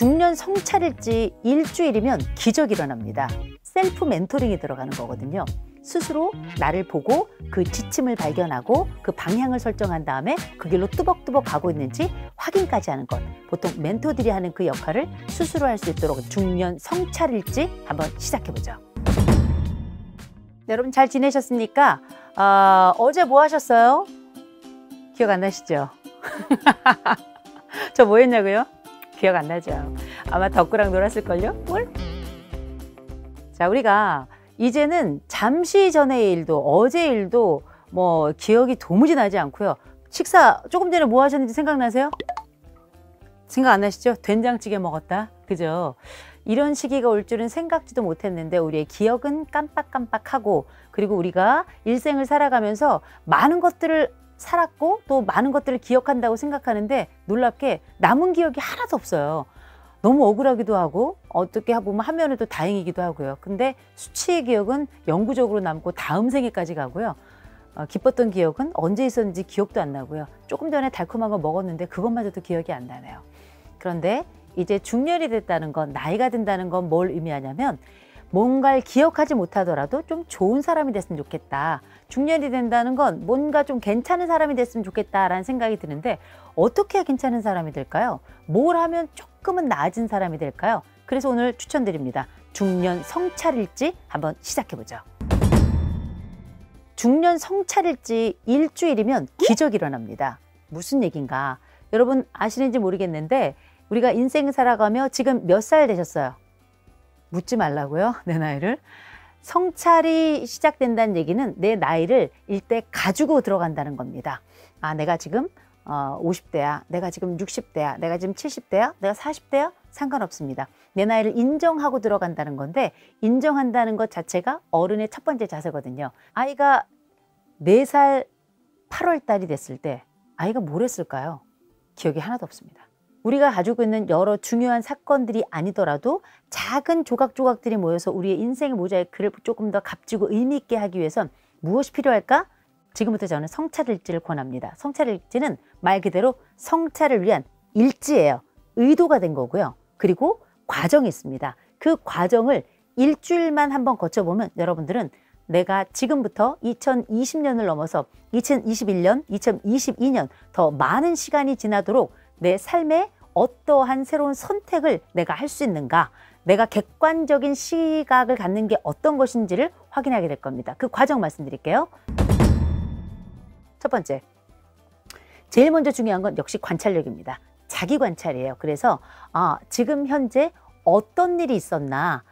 중년 성찰일지 일주일이면 기적이 일어납니다. 셀프 멘토링이 들어가는 거거든요. 스스로 나를 보고 그 지침을 발견하고 그 방향을 설정한 다음에 그 길로 뚜벅뚜벅 가고 있는지 확인까지 하는 것. 보통 멘토들이 하는 그 역할을 스스로 할 수 있도록 중년 성찰일지 한번 시작해보죠. 여러분 잘 지내셨습니까? 어제 뭐 하셨어요? 기억 안 나시죠? 저 뭐 했냐고요? 기억 안 나죠? 아마 덕구랑 놀았을걸요? 뭘? 자, 우리가 이제는 잠시 전의 일도 어제 일도 뭐 기억이 도무지 나지 않고요. 식사 조금 전에 뭐 하셨는지 생각나세요? 생각 안 나시죠? 된장찌개 먹었다. 그죠? 이런 시기가 올 줄은 생각지도 못했는데 우리의 기억은 깜빡깜빡하고, 그리고 우리가 일생을 살아가면서 많은 것들을 살았고 또 많은 것들을 기억한다고 생각하는데 놀랍게 남은 기억이 하나도 없어요. 너무 억울하기도 하고 어떻게 보면 하면은 또 다행이기도 하고요. 근데 수치의 기억은 영구적으로 남고 다음 생에까지 가고요. 기뻤던 기억은 언제 있었는지 기억도 안 나고요. 조금 전에 달콤한 거 먹었는데 그것마저도 기억이 안 나네요. 그런데 이제 중년이 됐다는 건, 나이가 든다는 건 뭘 의미하냐면 뭔가를 기억하지 못하더라도 좀 좋은 사람이 됐으면 좋겠다. 중년이 된다는 건 뭔가 좀 괜찮은 사람이 됐으면 좋겠다라는 생각이 드는데 어떻게 해야 괜찮은 사람이 될까요? 뭘 하면 조금은 나아진 사람이 될까요? 그래서 오늘 추천드립니다. 중년 성찰일지 한번 시작해보죠. 중년 성찰일지 일주일이면 기적이 일어납니다. 무슨 얘기인가? 여러분 아시는지 모르겠는데 우리가 인생 살아가며 지금 몇 살 되셨어요? 묻지 말라고요, 내 나이를. 성찰이 시작된다는 얘기는 내 나이를 일대 가지고 들어간다는 겁니다. 아, 내가 지금 50대야, 내가 지금 60대야, 내가 지금 70대야, 내가 40대야? 상관없습니다. 내 나이를 인정하고 들어간다는 건데, 인정한다는 것 자체가 어른의 첫 번째 자세거든요. 아이가 4살 8월 달이 됐을 때 아이가 뭘 했을까요? 기억이 하나도 없습니다. 우리가 가지고 있는 여러 중요한 사건들이 아니더라도 작은 조각조각들이 모여서 우리의 인생의 모자이크를 조금 더 값지고 의미 있게 하기 위해선 무엇이 필요할까? 지금부터 저는 성찰일지를 권합니다. 성찰일지는 말 그대로 성찰을 위한 일지예요. 의도가 된 거고요. 그리고 과정이 있습니다. 그 과정을 일주일만 한번 거쳐보면 여러분들은 내가 지금부터 2020년을 넘어서 2021년, 2022년 더 많은 시간이 지나도록 내 삶에 어떠한 새로운 선택을 내가 할 수 있는가, 내가 객관적인 시각을 갖는 게 어떤 것인지를 확인하게 될 겁니다. 그 과정 말씀드릴게요. 첫 번째, 제일 먼저 중요한 건 역시 관찰력입니다. 자기 관찰이에요. 그래서 지금 현재 어떤 일이 있었나,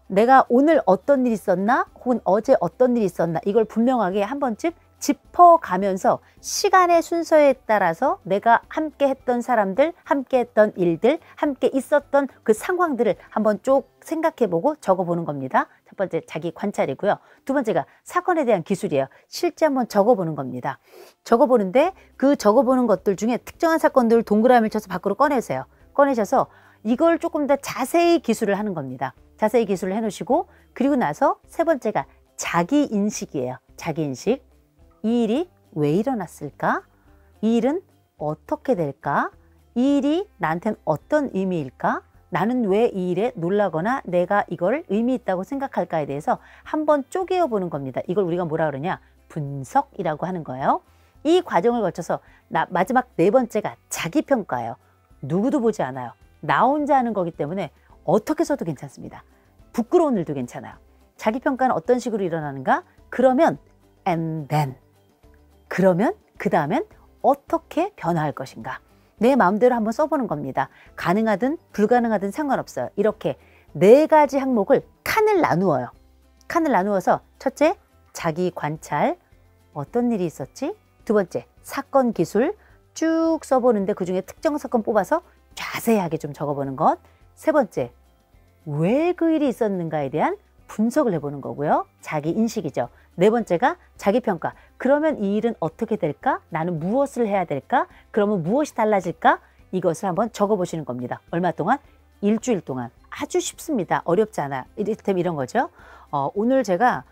내가 오늘 어떤 일이 있었나, 혹은 어제 어떤 일이 있었나, 이걸 분명하게 한 번쯤 짚어가면서 시간의 순서에 따라서 내가 함께 했던 사람들, 함께 했던 일들, 함께 있었던 그 상황들을 한번 쭉 생각해보고 적어보는 겁니다. 첫 번째, 자기 관찰이고요. 두 번째가 사건에 대한 기술이에요. 실제 한번 적어보는 겁니다. 적어보는데 그 적어보는 것들 중에 특정한 사건들을 동그라미를 쳐서 밖으로 꺼내세요. 꺼내셔서 이걸 조금 더 자세히 기술을 하는 겁니다. 자세히 기술을 해놓으시고, 그리고 나서 세 번째가 자기인식이에요. 자기인식. 이 일이 왜 일어났을까? 이 일은 어떻게 될까? 이 일이 나한테는 어떤 의미일까? 나는 왜 이 일에 놀라거나 내가 이걸 의미 있다고 생각할까에 대해서 한번 쪼개어 보는 겁니다. 이걸 우리가 뭐라 그러냐? 분석이라고 하는 거예요. 이 과정을 거쳐서 마지막 네 번째가 자기평가예요. 누구도 보지 않아요. 나 혼자 하는 거기 때문에 어떻게 써도 괜찮습니다. 부끄러운 일도 괜찮아요. 자기평가는 어떤 식으로 일어나는가? 그러면 and then. 그러면 그 다음엔 어떻게 변화할 것인가? 내 마음대로 한번 써보는 겁니다. 가능하든 불가능하든 상관없어요. 이렇게 네 가지 항목을 칸을 나누어요. 칸을 나누어서 첫째, 자기 관찰, 어떤 일이 있었지? 두 번째, 사건 기술 쭉 써보는데 그중에 특정 사건 뽑아서 자세하게 좀 적어보는 것. 세 번째, 왜 그 일이 있었는가에 대한 분석을 해보는 거고요. 자기 인식이죠. 네 번째가 자기평가. 그러면 이 일은 어떻게 될까? 나는 무엇을 해야 될까? 그러면 무엇이 달라질까? 이것을 한번 적어보시는 겁니다. 얼마 동안? 일주일 동안. 아주 쉽습니다. 어렵지 않아요. 이를테면 이런 거죠. 오늘 제가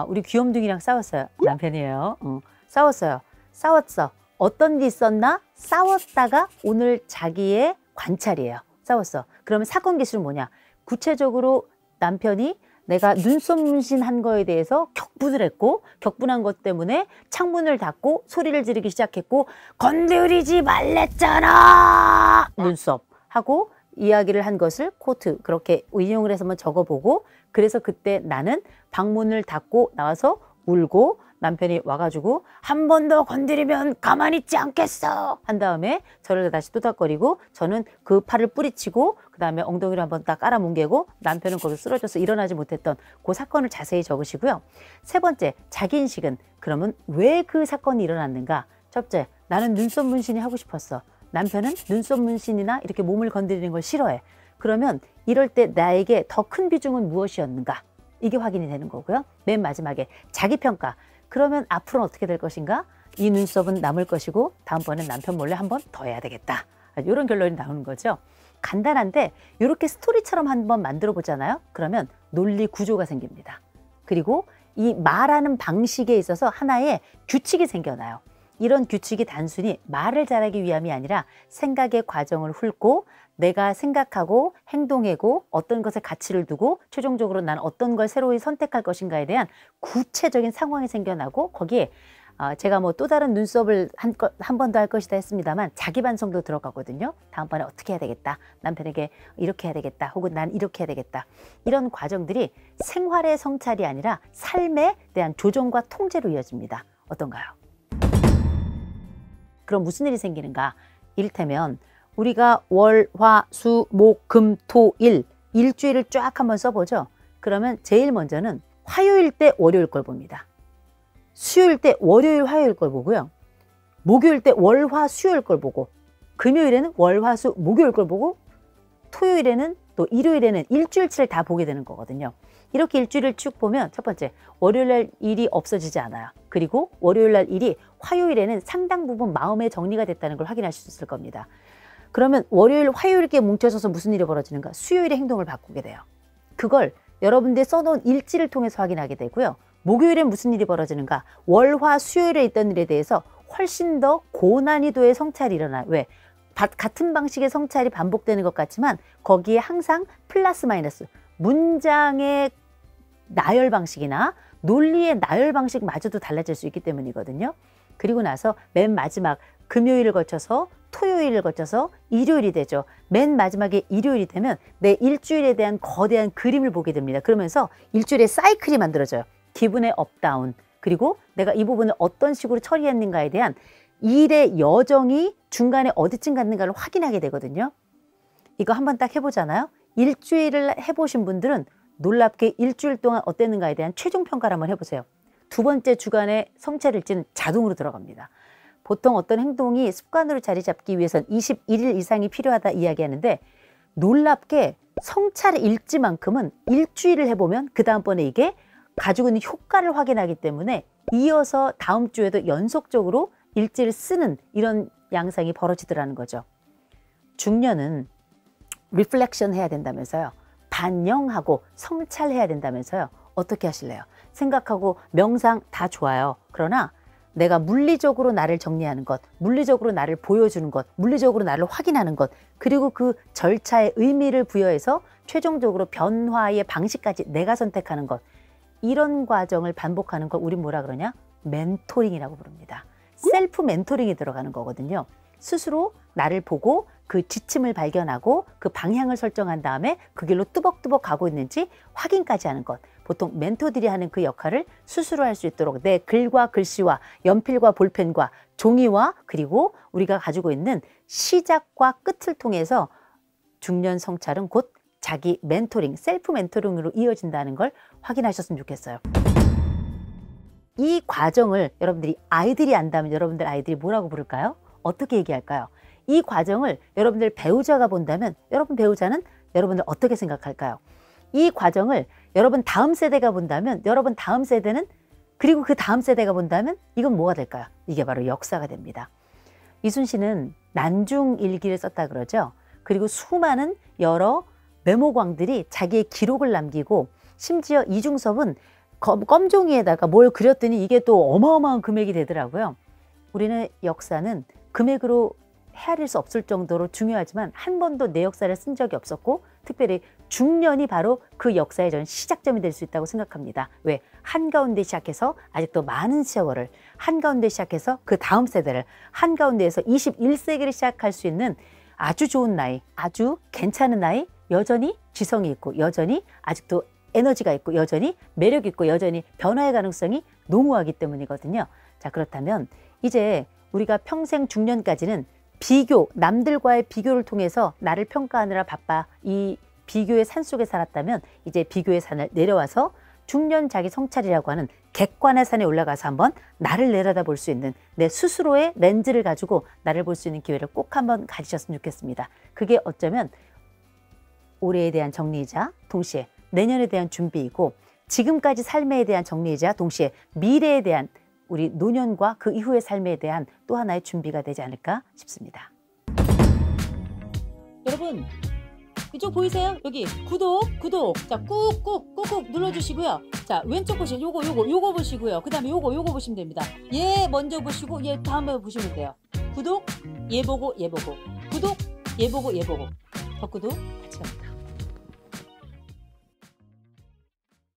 우리 귀염둥이랑 싸웠어요. 남편이에요. 싸웠어요. 싸웠어. 어떤 일이 있었나? 싸웠다가 오늘 자기의 관찰이에요. 싸웠어. 그러면 사건 기술은 뭐냐? 구체적으로 남편이 내가 눈썹 문신한 거에 대해서 격분을 했고, 격분한 것 때문에 창문을 닫고 소리를 지르기 시작했고, 건드리지 말랬잖아! 눈썹 하고 이야기를 한 것을 코트 그렇게 인용을 해서 한번 적어보고, 그래서 그때 나는 방문을 닫고 나와서 울고, 남편이 와가지고 한 번 더 건드리면 가만히 있지 않겠어 한 다음에 저를 다시 토닥거리고, 저는 그 팔을 뿌리치고 그 다음에 엉덩이를 한번 딱 깔아뭉개고, 남편은 거기서 쓰러져서 일어나지 못했던 그 사건을 자세히 적으시고요. 세 번째, 자기인식은 그러면 왜 그 사건이 일어났는가? 첫째, 나는 눈썹 문신이 하고 싶었어. 남편은 눈썹 문신이나 이렇게 몸을 건드리는 걸 싫어해. 그러면 이럴 때 나에게 더 큰 비중은 무엇이었는가? 이게 확인이 되는 거고요. 맨 마지막에 자기평가. 그러면 앞으로는 어떻게 될 것인가? 이 눈썹은 남을 것이고 다음번엔 남편 몰래 한 번 더 해야 되겠다. 이런 결론이 나오는 거죠. 간단한데 이렇게 스토리처럼 한번 만들어 보잖아요. 그러면 논리 구조가 생깁니다. 그리고 이 말하는 방식에 있어서 하나의 규칙이 생겨나요. 이런 규칙이 단순히 말을 잘하기 위함이 아니라 생각의 과정을 훑고 내가 생각하고 행동하고 어떤 것에 가치를 두고 최종적으로 난 어떤 걸 새로이 선택할 것인가에 대한 구체적인 상황이 생겨나고, 거기에 제가 뭐 또 다른 눈썹을 한 번 더 할 것이다 했습니다만 자기 반성도 들어가거든요. 다음번에 어떻게 해야 되겠다. 남편에게 이렇게 해야 되겠다. 혹은 난 이렇게 해야 되겠다. 이런 과정들이 생활의 성찰이 아니라 삶에 대한 조정과 통제로 이어집니다. 어떤가요? 그럼 무슨 일이 생기는가? 이를테면 우리가 월, 화, 수, 목, 금, 토, 일 일주일을 쫙 한번 써보죠. 그러면 제일 먼저는 화요일 때 월요일 걸 봅니다. 수요일 때 월요일, 화요일 걸 보고요. 목요일 때 월, 화, 수요일 걸 보고, 금요일에는 월, 화, 수, 목요일 걸 보고, 토요일에는 또 일요일에는 일주일치를 다 보게 되는 거거든요. 이렇게 일주일을 쭉 보면 첫 번째, 월요일 날 일이 없어지지 않아요. 그리고 월요일 날 일이 화요일에는 상당 부분 마음의 정리가 됐다는 걸 확인할 수 있을 겁니다. 그러면 월요일, 화요일께 뭉쳐져서 무슨 일이 벌어지는가? 수요일에 행동을 바꾸게 돼요. 그걸 여러분들이 써놓은 일지를 통해서 확인하게 되고요. 목요일엔 무슨 일이 벌어지는가? 월, 화, 수요일에 있던 일에 대해서 훨씬 더 고난이도의 성찰이 일어나요. 왜? 같은 방식의 성찰이 반복되는 것 같지만 거기에 항상 플러스 마이너스, 문장의 나열 방식이나 논리의 나열 방식마저도 달라질 수 있기 때문이거든요. 그리고 나서 맨 마지막 금요일을 거쳐서 토요일을 거쳐서 일요일이 되죠. 맨 마지막에 일요일이 되면 내 일주일에 대한 거대한 그림을 보게 됩니다. 그러면서 일주일의 사이클이 만들어져요. 기분의 업다운, 그리고 내가 이 부분을 어떤 식으로 처리했는가에 대한 일의 여정이 중간에 어디쯤 갔는가를 확인하게 되거든요. 이거 한번 딱 해보잖아요. 일주일을 해보신 분들은 놀랍게 일주일 동안 어땠는가에 대한 최종 평가를 한번 해보세요. 두 번째 주간에 성찰일지는 자동으로 들어갑니다. 보통 어떤 행동이 습관으로 자리 잡기 위해선 21일 이상이 필요하다 이야기하는데, 놀랍게 성찰일지만큼은 일주일을 해보면 그 다음번에 이게 가지고 있는 효과를 확인하기 때문에 이어서 다음 주에도 연속적으로 일지를 쓰는 이런 양상이 벌어지더라는 거죠. 중년은 리플렉션 해야 된다면서요. 반영하고 성찰해야 된다면서요. 어떻게 하실래요? 생각하고 명상 다 좋아요. 그러나 내가 물리적으로 나를 정리하는 것, 물리적으로 나를 보여주는 것, 물리적으로 나를 확인하는 것, 그리고 그 절차에 의미를 부여해서 최종적으로 변화의 방식까지 내가 선택하는 것, 이런 과정을 반복하는 걸 우린 뭐라 그러냐? 멘토링이라고 부릅니다. 셀프 멘토링이 들어가는 거거든요. 스스로 나를 보고 그 지침을 발견하고 그 방향을 설정한 다음에 그 길로 뚜벅뚜벅 가고 있는지 확인까지 하는 것. 보통 멘토들이 하는 그 역할을 스스로 할 수 있도록 내 글과 글씨와 연필과 볼펜과 종이와 그리고 우리가 가지고 있는 시작과 끝을 통해서 중년 성찰은 곧 자기 멘토링, 셀프 멘토링으로 이어진다는 걸 확인하셨으면 좋겠어요. 이 과정을 여러분들이 아이들이 안다면 여러분들 아이들이 뭐라고 부를까요? 어떻게 얘기할까요? 이 과정을 여러분들 배우자가 본다면 여러분 배우자는 여러분들 어떻게 생각할까요? 이 과정을 여러분 다음 세대가 본다면 여러분 다음 세대는, 그리고 그 다음 세대가 본다면 이건 뭐가 될까요? 이게 바로 역사가 됩니다. 이순신은 난중일기를 썼다 그러죠. 그리고 수많은 여러 메모광들이 자기의 기록을 남기고, 심지어 이중섭은 검종이에다가 뭘 그렸더니 이게 또 어마어마한 금액이 되더라고요. 우리는 역사는 금액으로 헤아릴 수 없을 정도로 중요하지만 한 번도 내 역사를 쓴 적이 없었고 특별히 중년이 바로 그 역사의 저는 시작점이 될 수 있다고 생각합니다. 왜? 한가운데 시작해서 아직도 많은 세월을 한가운데 시작해서 그 다음 세대를 한가운데에서 21세기를 시작할 수 있는 아주 좋은 나이, 아주 괜찮은 나이, 여전히 지성이 있고 여전히 아직도 에너지가 있고 여전히 매력 있고 여전히 변화의 가능성이 농후하기 때문이거든요. 자, 그렇다면 이제 우리가 평생 중년까지는 비교, 남들과의 비교를 통해서 나를 평가하느라 바빠 이 비교의 산 속에 살았다면 이제 비교의 산을 내려와서 중년 자기 성찰이라고 하는 객관의 산에 올라가서 한번 나를 내려다볼 수 있는 내 스스로의 렌즈를 가지고 나를 볼 수 있는 기회를 꼭 한번 가지셨으면 좋겠습니다. 그게 어쩌면 올해에 대한 정리이자 동시에 내년에 대한 준비이고 지금까지 삶에 대한 정리이자 동시에 미래에 대한 우리 노년과 그 이후의 삶에 대한 또 하나의 준비가 되지 않을까 싶습니다. 여러분 이쪽 보이세요? 여기 구독 자 꾹꾹 눌러주시고요. 자 왼쪽 보시면 요거 보시고요. 그 다음에 요거 보시면 됩니다. 얘 먼저 보시고 얘 다음에 보시면 돼요. 구독 얘 보고 구독 얘 보고 더 구독 같이 합니다.